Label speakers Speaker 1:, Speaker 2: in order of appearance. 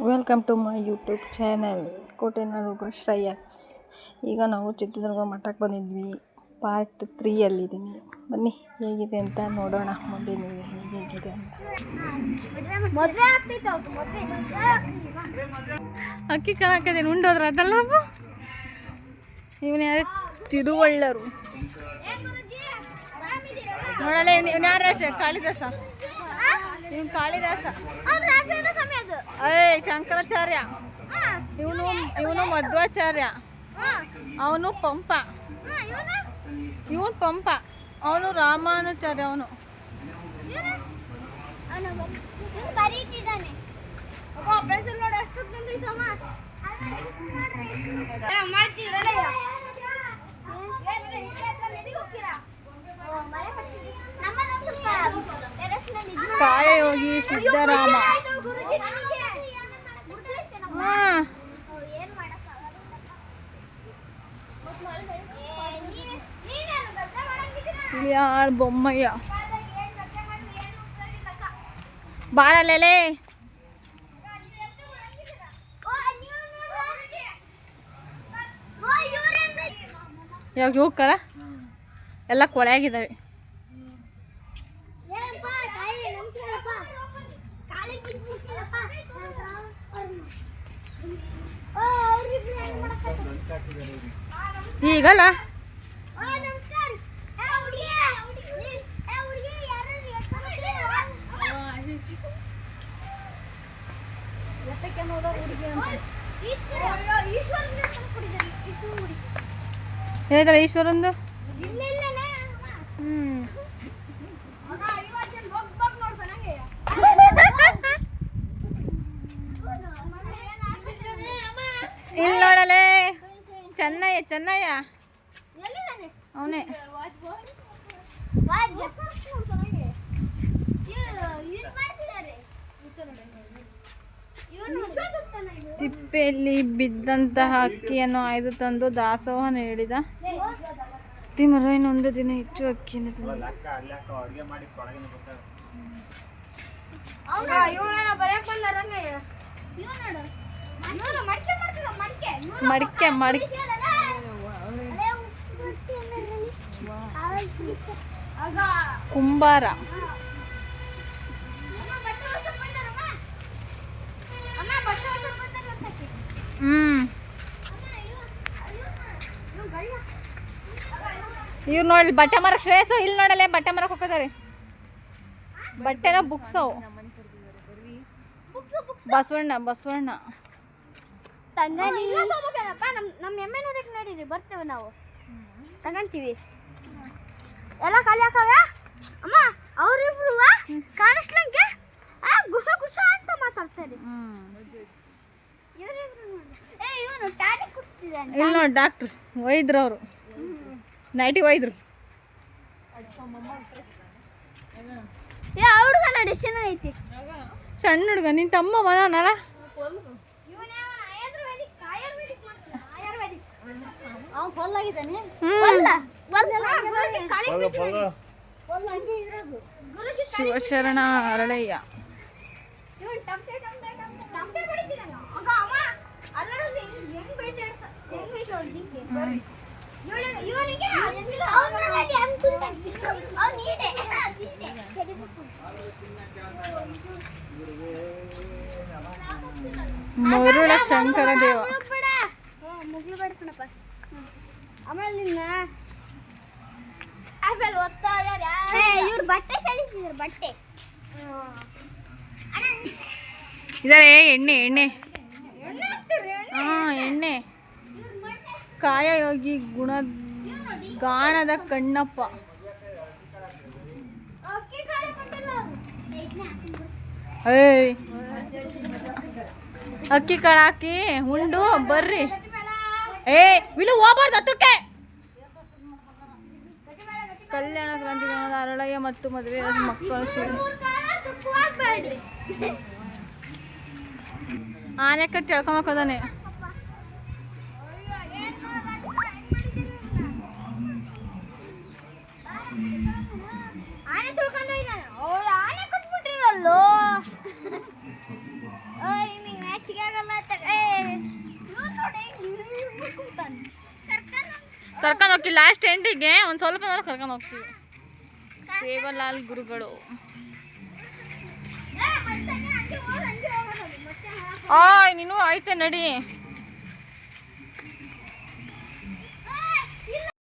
Speaker 1: Welcome to my YouTube channel Kotenadu Shreyas. ಈಗ ನಾವು ಚಿತ್ರದುರ್ಗ ಮಠಕ್ಕೆ ಬಂದಿದ್ವಿ. ಪಾರ್ಟ್ 3ಯಲ್ಲಿದ್ದೀನಿ. ಬನ್ನಿ ಹೇಗಿದೆ ಅಂತ ನೋಡೋಣ. ಮುಂದೆ ನೀವು ಹೇಗಿದೆ ಅಂತ. ಅಕ್ಕಿ ಕಾಣಕದೇನು ಉಂಡೋದ್ರ ಅದಲ್ಲ. ಇವನು ಯಾರು? ತಿರುವಳ್ಳರು. ನೋಡಲ್ಲ ಇವನು ಯಾರು? ಕಾಳಿದಾಸ. ಇವನು ಕಾಳಿದಾಸ. ಶಂಕರಾಚಾರ್ಯ. ಇವನು ಮಧ್ವಾಚಾರ್ಯ. ಅವನು ಪಂಪ. ಇವನು ಪಂಪ. ಅವನು ರಾಮಾನುಚಾರ್ಯ. ಅವನು ಕಾಯಯೋಗಿ ಸಿದ್ದರಾಮ. ಯಾಳ್ ಬೊಮ್ಮಯ್ಯ ಬಾರಲ್ಲೇ. ಇವಾಗ ಹೋಗ್ಕಲ್ಲ ಎಲ್ಲ ಕೊಳೆಯಾಗಿದ್ದಾವೆ. ಈಗಲ್ಲ ಹೇಳಿದಲ್ಲ ಈಶ್ವರಂದು. ಇಲ್ಲಿ ನೋಡಲೇ ಚೆನ್ನಯ್ಯ. ಚೆನ್ನಯ್ಯ ಅವನೇ. ತಿಪ್ಪೆಯಲ್ಲಿ ಬಿದ್ದಂತಹ ಅಕ್ಕಿಯನ್ನು ಆಯ್ದು ತಂದು ದಾಸೋಹ ನೀಡಿದ ತಿಮ್ಮರ. ಇನ್ನೊಂದು ದಿನ ಹೆಚ್ಚು ಅಕ್ಕಿಯನ್ನು ತಂದು ಮಡಿಕೆ ಮಡಿಕೆ ಕುಂಬಾರ. ಇವ್ರು ನೋಡಿ ಬಟ್ಟೆ ಮರಕ್ಕೆ ಶ್ರೇಯಸ್ಸು. ಇಲ್ಲಿ ನೋಡಲ್ಲೇ ಬಟ್ಟೆ ಮರಕ್ಕೆ ಹೋಗ್ತಾರೆ. ಬಟ್ಟೆನ ಬುಕ್ಸು. ಬಸವಣ್ಣ ಬಸವಣ್ಣ
Speaker 2: ನಮ್ಮ ಎಮ್ಮೆನೂರಿಗೆ ನೋಡಿರಿ ಬರ್ತೇವೆ ನಾವು ತಗಂತೀವಿ ಎಲ್ಲ ಖಾಲಿ ಹಾಕವ. ಅಮ್ಮ ಅವ್ರಿಬ್ರು ಕಾಣಿಸ್ಲಂಗೆ ಗುಸ ಗುಸ ಅಂತ ಮಾತಾಡ್ತಾರೆ. ಇವನು ಟಾನಿಕ್ ಕುಡಿಸ್ತಿದ್ದಾನೆ.
Speaker 1: ಇಲ್ಲಿ ನೋಡಿ ಡಾಕ್ಟ್ರು ವೈದ್ಯರು. ಅವರು ನೈಟಿ ವೈದ್ಯರು.
Speaker 2: ಹುಡುಗ ನೋಡಿ ಚೆನ್ನಾಗೈತಿ.
Speaker 1: ಸಣ್ಣ ಹುಡುಗ. ನಿನ್ನ ತಮ್ಮ ಮನಲ್ಲ. ಶಿವಶರಣ ಅರಳಯ್ಯ. ಮರುಳ ಶಂಕರ ದೇವ.
Speaker 2: ಇವ್ರು ಬಟ್ಟೆ ಸೆಳಿಸಿದ್ರು. ಬಟ್ಟೆ
Speaker 1: ಇದಾರೆ ಎಣ್ಣೆ. ಎಣ್ಣೆ ಎಣ್ಣೆ. ಕಾಯಯೋಗಿ ಗಾಣದ ಕಣ್ಣಪ್ಪ. ಅಕ್ಕಿ ಕಾಳು ಹಾಕಿ ಉಂಡು ಬರ್ರಿ. ವಿಲು ಹೋಗ್ಬಾರ್ದು ಹತ್ರಕ್ಕೆ. ಕಲ್ಯಾಣ ಕ್ರಾಂತಿಗಳ ಅರಳಯ್ಯ ಮತ್ತು ಮದುವೆ ಮಕ್ಕಳು. ಆನೆ ಕಟ್ಟಿ ಎಳ್ಕೊಂಬಕ್ಕದಾನೆ.
Speaker 2: ಆನೆ ಕಟ್ಬಿಟ್ಟಿರಲ್ಲೋ. ಹೆಚ್ಚಿಗೆ ಆಗಲ್ಲ
Speaker 1: ಕರ್ಕೊಂಡು ಹೋಗ್ತೀವಿ ಲಾಸ್ಟ್ ಎಂಡಿಗೆ ಒಂದು ಸ್ವಲ್ಪ ಕರ್ಕೊಂಡು ಹೋಗ್ತೀವಿ. ಸೇವಲಾಲ್ ಗುರುಗಳು. ನೀನು ಆಯ್ತೆ ನಡಿ.